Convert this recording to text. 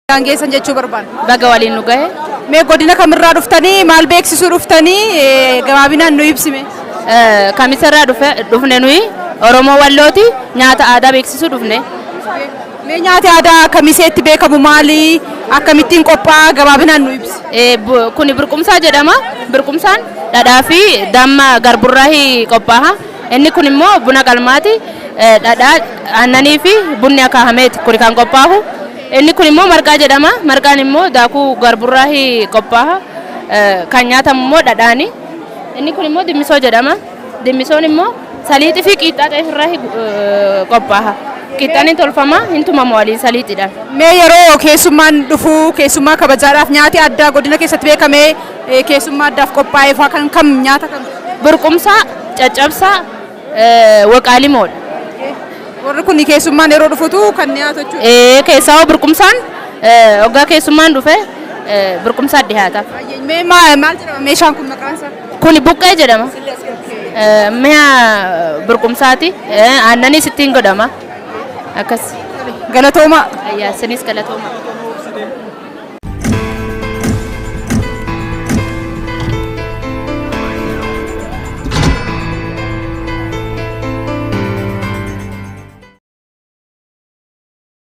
Geessan jechuu barbaada. Baga waliin nu gahe. Mee godina kamirraa dhuftanii maal beeksisuu dhuftanii gabaabinaan nu ibsime. Kamisarraa dhufne nuyi Oromoo Wallooti nyaata aadaa beeksisuu dhufne. Mee nyaati aadaa kamiseetti beekamu maali? Akkamittiin qophaa'a gabaabinaan nu ibsi. Kuni burqumsaa jedhama. Burqumsaan dhadhaa fi damma garburraa qophaa'a. Inni kun immoo buna qalmaati. Dhadhaa aannanii fi bunni akaahameeti kuni kan qophaa'u. Inni kun immoo marqaa jedhama. Marqaan immoo daakuu garburraa qophaa'a. Kan nyaatamu immoo dhadhaani. Inni kun immoo dimmisoo jedhama. Dimmisoon immoo saliixii fi qixxaa xaafirraa qophaa'a. Qixxaan tolfama hin tumamu waliin saliixidhaan. Mee yeroo keessummaan dhufu keessummaa kabajaadhaaf nyaati addaa godina keessatti beekamee keessummaa addaaf qophaa'eef kan kam nyaata kam? Burqumsaa, caccabsaa, waqaalimoodha. Warri kun keessummaan yeroo dhufutu kan nyaatu jechuudha. Keessaa burqumsaan hoggaa keessummaan dhufe burqumsaa dhiyaata. Mee maal jedhama meeshaan kun maqaan isaa? Kuni buqqee jedhama. Mi'a burqumsaati. Aannanis ittiin godhama. Akkas. Galatooma. Sinis galatooma.